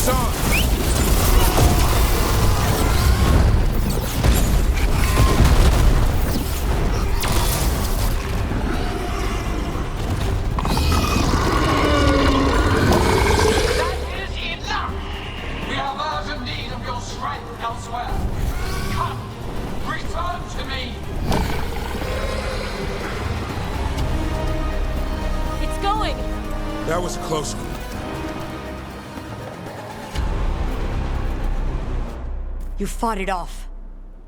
Joke's on! That is enough! We have urgent need of your strength elsewhere. Come, return to me! It's going! That was a close one. You fought it off.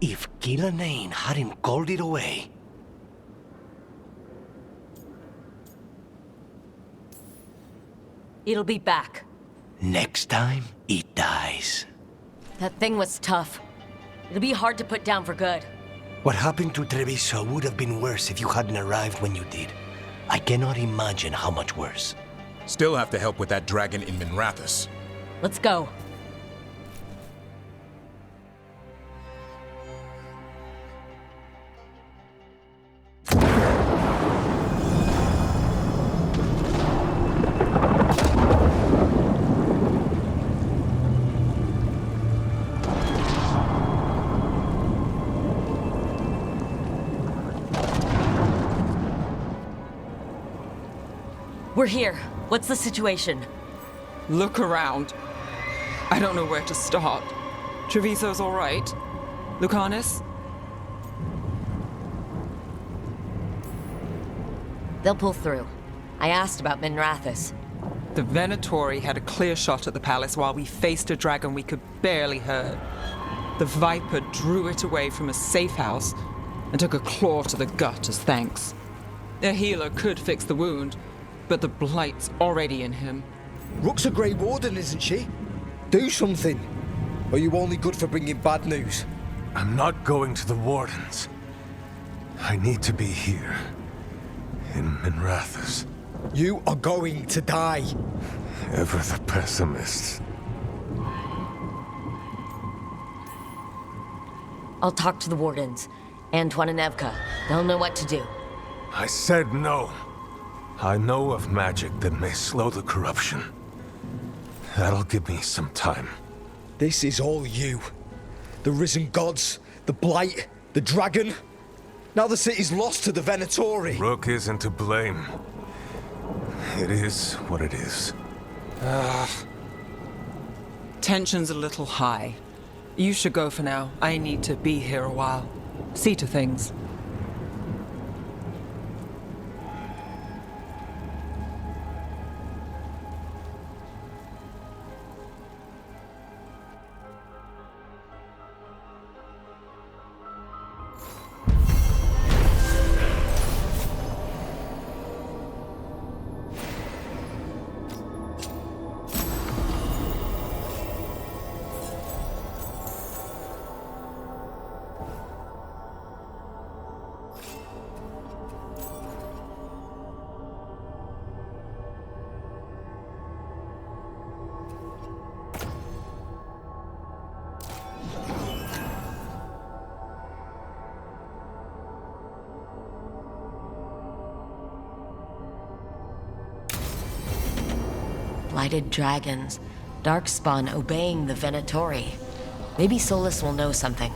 If Gillenane hadn't called it away. It'll be back. Next time, it dies. That thing was tough. It'll be hard to put down for good. What happened to Treviso would have been worse if you hadn't arrived when you did. I cannot imagine how much worse. Still have to help with that dragon in Minrathous. Let's go. We're here. What's the situation? Look around. I don't know where to start. Treviso's all right. Lucanus? They'll pull through. I asked about Minrathous. The Venatori had a clear shot at the palace while we faced a dragon we could barely hurt. The Viper drew it away from a safe house and took a claw to the gut as thanks. A healer could fix the wound, but the blight's already in him. Rook's a Grey Warden, isn't she? Do something. Or are you only good for bringing bad news? I'm not going to the Wardens. I need to be here. In Minrathous. You are going to die. Ever the pessimist. I'll talk to the Wardens. Antoine and Evka. They'll know what to do. I said no. I know of magic that may slow the corruption. That'll give me some time. This is all you. The risen gods, the blight, the dragon. Now the city's lost to the Venatori. Rook isn't to blame. It is what it is. Tension's a little high. You should go for now. I need to be here a while. See to things. Blighted dragons. Darkspawn obeying the Venatori. Maybe Solus will know something.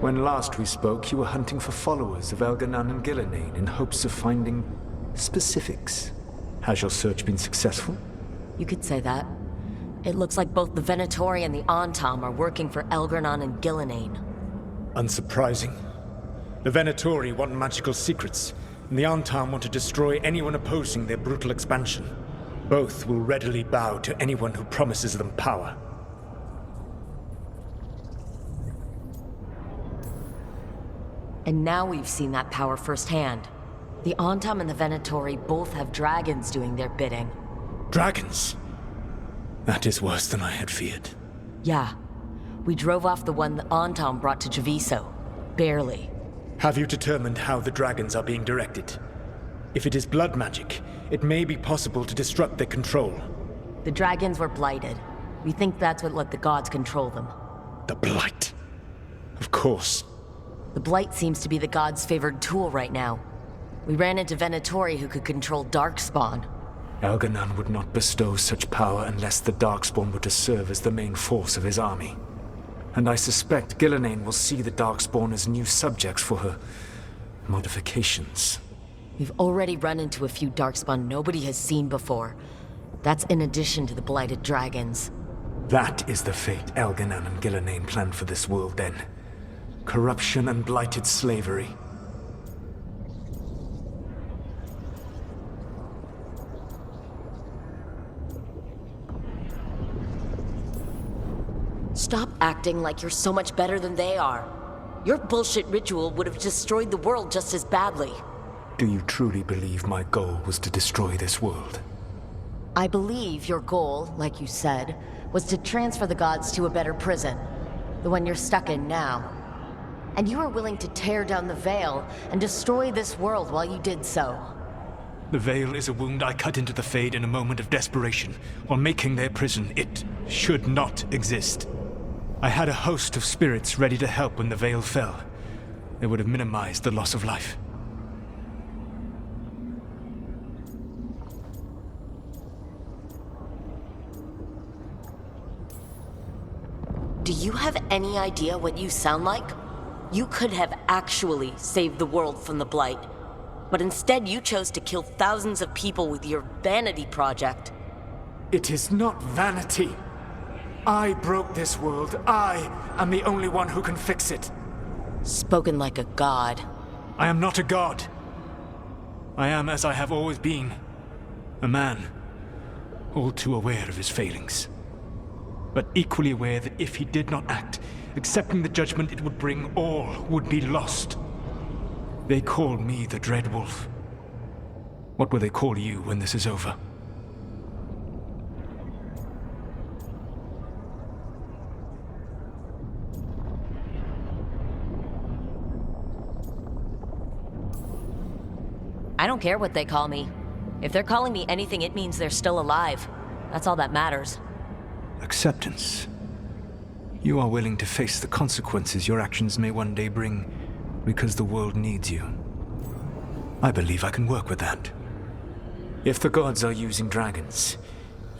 When last we spoke, you were hunting for followers of Elganan and Gillenane in hopes of finding specifics. Has your search been successful? You could say that. It looks like both the Venatori and the Antam are working for Elgranon and Gillenane. Unsurprising. The Venatori want magical secrets, and the Antam want to destroy anyone opposing their brutal expansion. Both will readily bow to anyone who promises them power. And now we've seen that power firsthand. The Antam and the Venatori both have dragons doing their bidding. Dragons? That is worse than I had feared. Yeah. We drove off the one the Antam brought to Javiso. Barely. Have you determined how the dragons are being directed? If it is blood magic, it may be possible to disrupt their control. The dragons were blighted. We think that's what let the gods control them. The Blight. Of course. The Blight seems to be the gods' favored tool right now. We ran into Venatori who could control Darkspawn. Elganon would not bestow such power unless the Darkspawn were to serve as the main force of his army. And I suspect Gillenane will see the Darkspawn as new subjects for her modifications. We've already run into a few Darkspawn nobody has seen before. That's in addition to the blighted dragons. That is the fate Elganon and Gillenane planned for this world then. Corruption and blighted slavery. Stop acting like you're so much better than they are. Your bullshit ritual would have destroyed the world just as badly. Do you truly believe my goal was to destroy this world? I believe your goal, like you said, was to transfer the gods to a better prison. The one you're stuck in now. And you were willing to tear down the Veil and destroy this world while you did so. The Veil is a wound I cut into the Fade in a moment of desperation, while making their prison. It should not exist. I had a host of spirits ready to help when the Veil fell. They would have minimized the loss of life. Do you have any idea what you sound like? You could have actually saved the world from the Blight. But instead you chose to kill thousands of people with your vanity project. It is not vanity. I broke this world. I am the only one who can fix it. Spoken like a god. I am not a god. I am as I have always been. A man. All too aware of his failings. But equally aware that if he did not act, accepting the judgment it would bring, all would be lost. They call me the Dread Wolf. What will they call you when this is over? I don't care what they call me. If they're calling me anything, it means they're still alive. That's all that matters. Acceptance. You are willing to face the consequences your actions may one day bring because the world needs you. I believe I can work with that. If the gods are using dragons,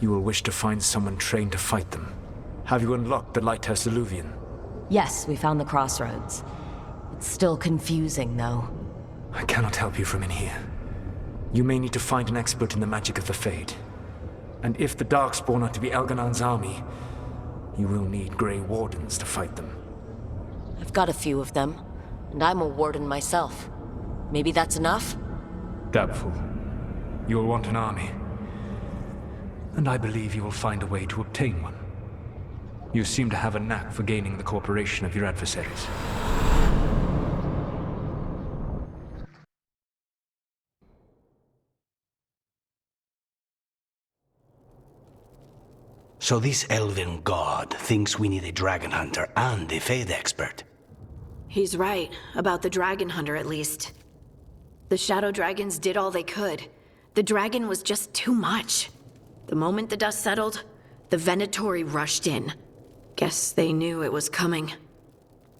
you will wish to find someone trained to fight them. Have you unlocked the Lighthouse Illuvian? Yes, we found the crossroads. It's still confusing, though. I cannot help you from in here. You may need to find an expert in the magic of the Fade. And if the Darkspawn are to be Elganon's army, you will need Grey Wardens to fight them. I've got a few of them, and I'm a warden myself. Maybe that's enough? Doubtful. You will want an army. And I believe you will find a way to obtain one. You seem to have a knack for gaining the cooperation of your adversaries. So this elven god thinks we need a dragon hunter and a Fade expert. He's right, about the dragon hunter at least. The shadow dragons did all they could. The dragon was just too much. The moment the dust settled, the Venatori rushed in. Guess they knew it was coming.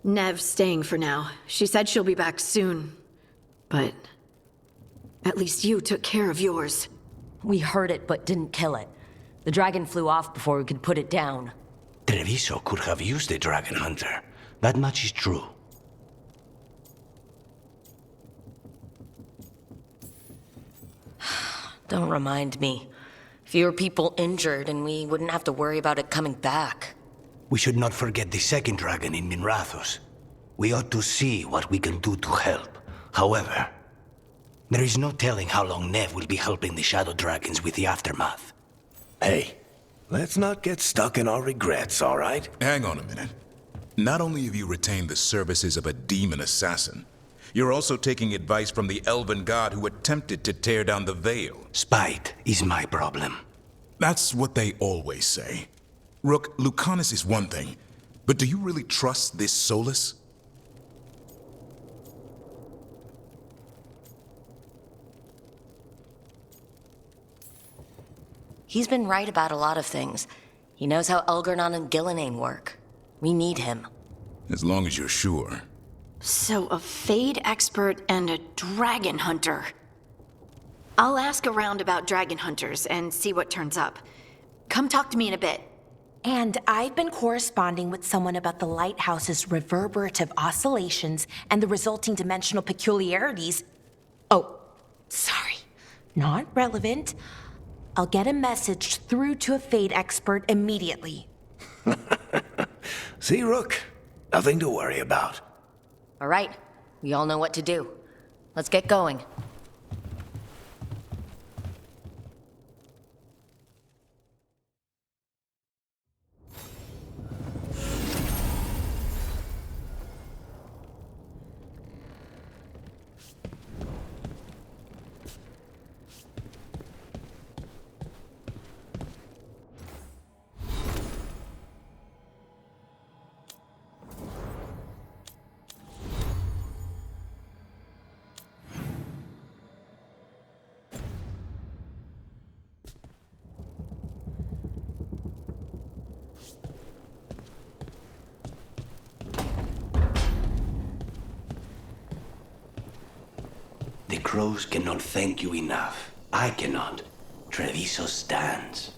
Nev's staying for now. She said she'll be back soon. But at least you took care of yours. We heard it but didn't kill it. The dragon flew off before we could put it down. Treviso could have used a dragon hunter. That much is true. Don't remind me. Fewer people injured, and we wouldn't have to worry about it coming back. We should not forget the second dragon in Minrathos. We ought to see what we can do to help. However, there is no telling how long Nev will be helping the Shadow Dragons with the aftermath. Hey, let's not get stuck in our regrets, all right? Hang on a minute. Not only have you retained the services of a demon assassin, you're also taking advice from the elven god who attempted to tear down the Veil. Spite is my problem. That's what they always say. Rook, Lucanus is one thing, but do you really trust this Solus? He's been right about a lot of things. He knows how Elgarnon and Gillenane work. We need him. As long as you're sure. So, a Fade expert and a dragon hunter. I'll ask around about dragon hunters and see what turns up. Come talk to me in a bit. And I've been corresponding with someone about the lighthouse's reverberative oscillations and the resulting dimensional peculiarities. Oh, sorry. Not relevant. I'll get a message through to a Fade expert immediately. See, Rook? Nothing to worry about. All right, we all know what to do. Let's get going. The crows cannot thank you enough. I cannot. Treviso stands.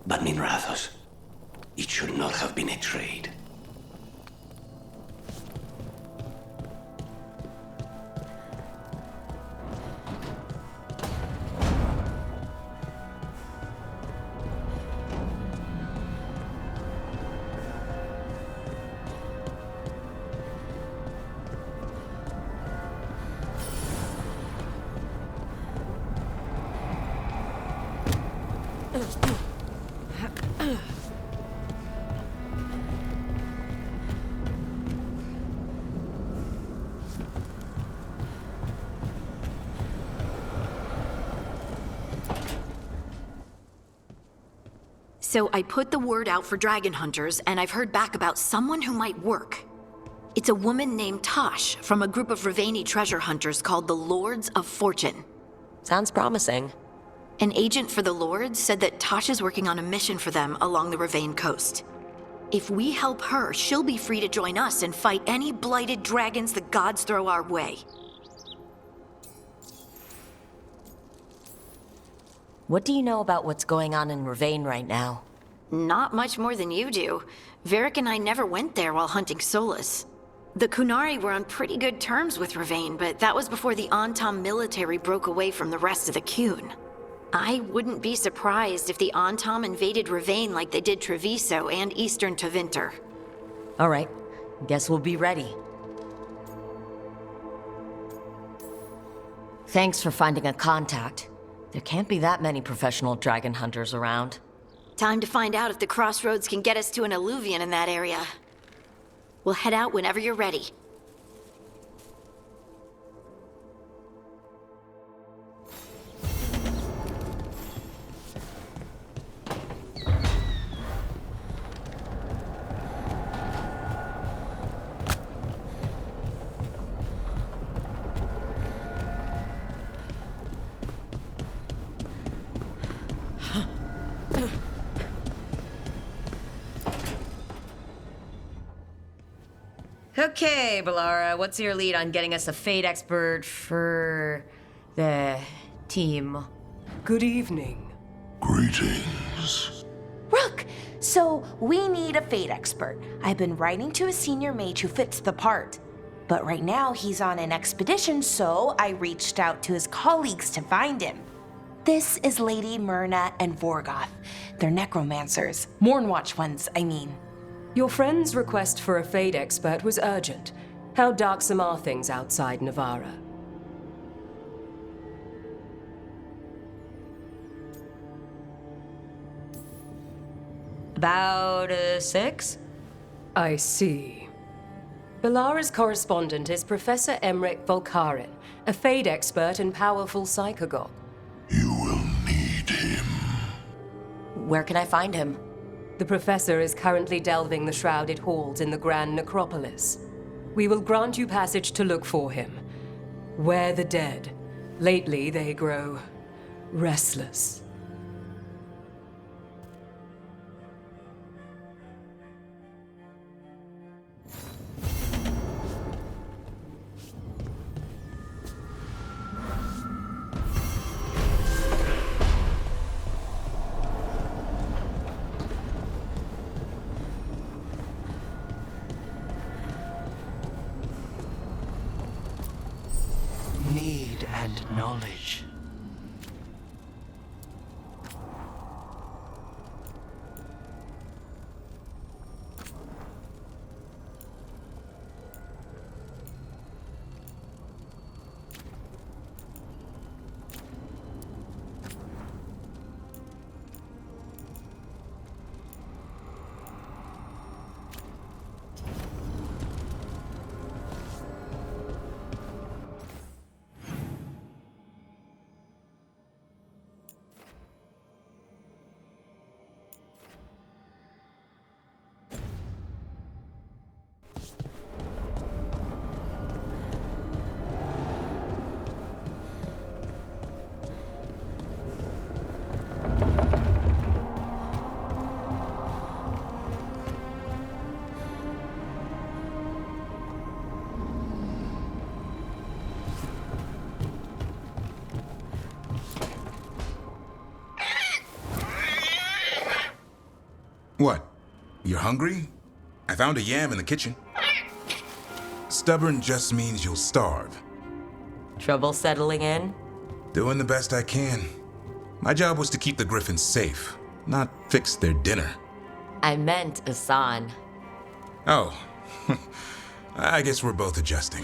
But Minrathos, it should not have been a trade. So I put the word out for dragon hunters, and I've heard back about someone who might work. It's a woman named Tosh from a group of Raveni treasure hunters called the Lords of Fortune. Sounds promising. An agent for the Lords said that Tosh is working on a mission for them along the Ravane coast. If we help her, she'll be free to join us and fight any blighted dragons the gods throw our way. What do you know about what's going on in Ravane right now? Not much more than you do. Varric and I never went there while hunting Solus. The Kunari were on pretty good terms with Ravane, but that was before the Antam military broke away from the rest of the Kun. I wouldn't be surprised if the Antam invaded Ravane like they did Treviso and Eastern Tevinter. All right, guess we'll be ready. Thanks for finding a contact. There can't be that many professional dragon hunters around. Time to find out if the crossroads can get us to an alluvion in that area. We'll head out whenever you're ready. Okay, Balara, what's your lead on getting us a Fade expert for the team? Good evening. Greetings. Rook! So, we need a Fade expert. I've been writing to a senior mage who fits the part. But right now, he's on an expedition, so I reached out to his colleagues to find him. This is Lady Myrna and Vorgoth. They're necromancers. Mournwatch ones, I mean. Your friend's request for a Fade expert was urgent. How darksome are things outside Navarra? About 6? I see. Belara's correspondent is Professor Emmerich Volkaren, a Fade expert and powerful psychagogue. Where can I find him? The professor is currently delving the shrouded halls in the Grand Necropolis. We will grant you passage to look for him. Where the dead. Lately they grow restless. Need and knowledge. What? You're hungry? I found a yam in the kitchen. Stubborn just means you'll starve. Trouble settling in? Doing the best I can. My job was to keep the Griffins safe, not fix their dinner. I meant Asan. Oh. I guess we're both adjusting.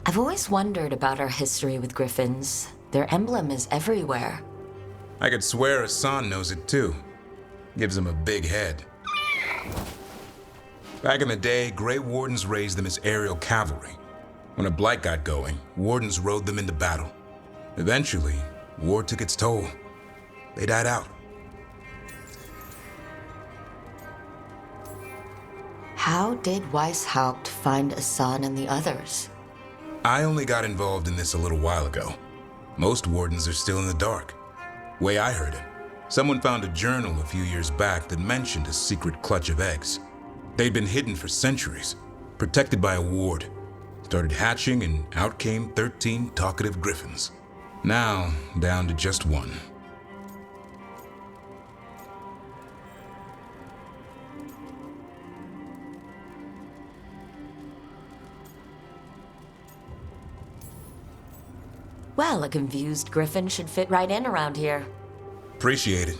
I've always wondered about our history with Griffins. Their emblem is everywhere. I could swear Asan knows it too. Gives him a big head. Back in the day, Grey Wardens raised them as aerial cavalry. When a blight got going, Wardens rode them into battle. Eventually, war took its toll. They died out. How did Weishaupt find Asan and the others? I only got involved in this a little while ago. Most Wardens are still in the dark. Way I heard it, someone found a journal a few years back that mentioned a secret clutch of eggs. They'd been hidden for centuries, protected by a ward. Started hatching and out came 13 talkative griffins. Now, down to just one. Well, a confused griffin should fit right in around here. Appreciate it.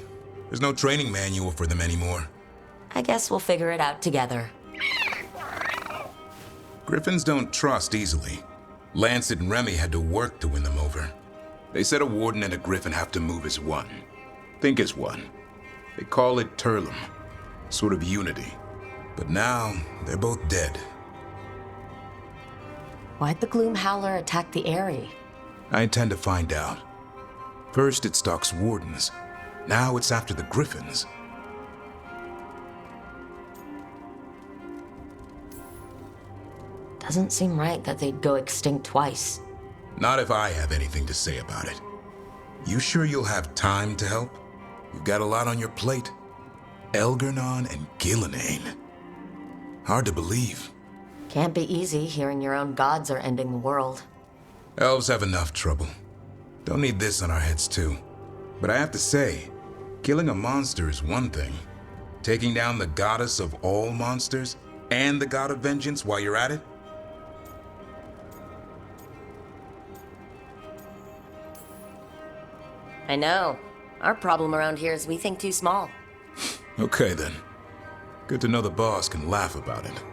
There's no training manual for them anymore. I guess we'll figure it out together. Griffins don't trust easily. Lancet and Remy had to work to win them over. They said a warden and a griffin have to move as one. Think as one. They call it Turlum. Sort of unity. But now, they're both dead. Why'd the Gloom Howler attack the Eyrie? I intend to find out. First it stalks wardens. Now it's after the griffins. Doesn't seem right that they'd go extinct twice. Not if I have anything to say about it. You sure you'll have time to help? You've got a lot on your plate. Elgernon and Gillenane. Hard to believe. Can't be easy hearing your own gods are ending the world. Elves have enough trouble. Don't need this on our heads too. But I have to say, killing a monster is one thing. Taking down the goddess of all monsters and the god of vengeance while you're at it? I know. Our problem around here is we think too small. Okay then. Good to know the boss can laugh about it.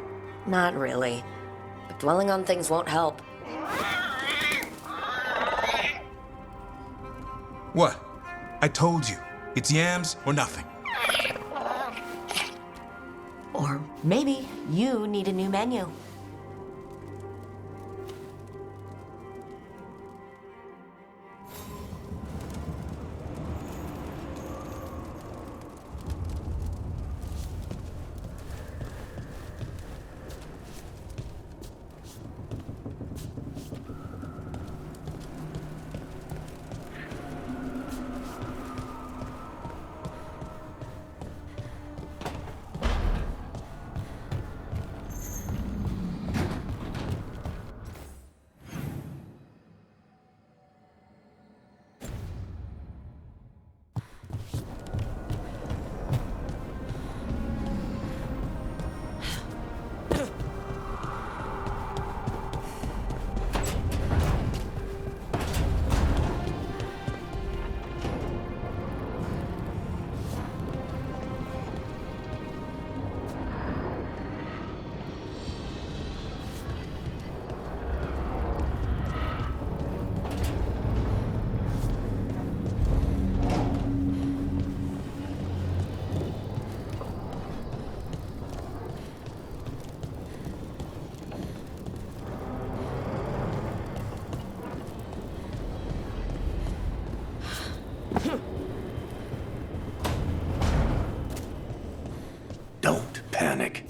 Not really. But dwelling on things won't help. What? I told you. It's yams or nothing. Or maybe you need a new menu. Don't panic.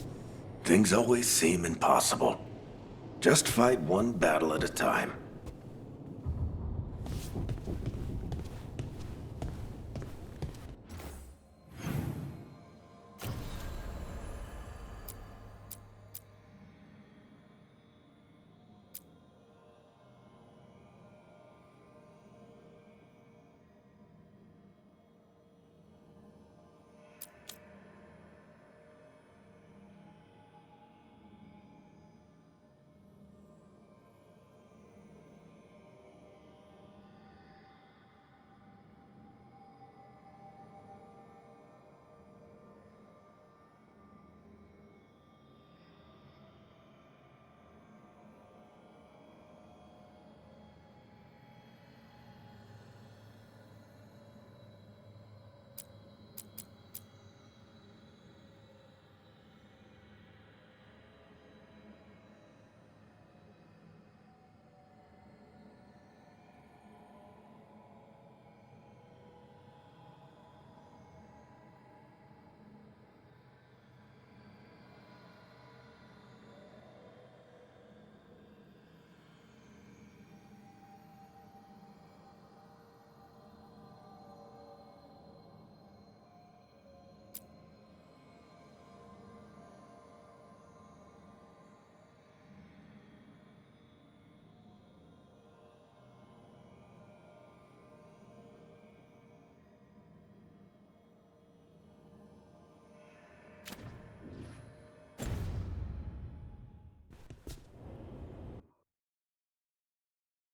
Things always seem impossible. Just fight one battle at a time.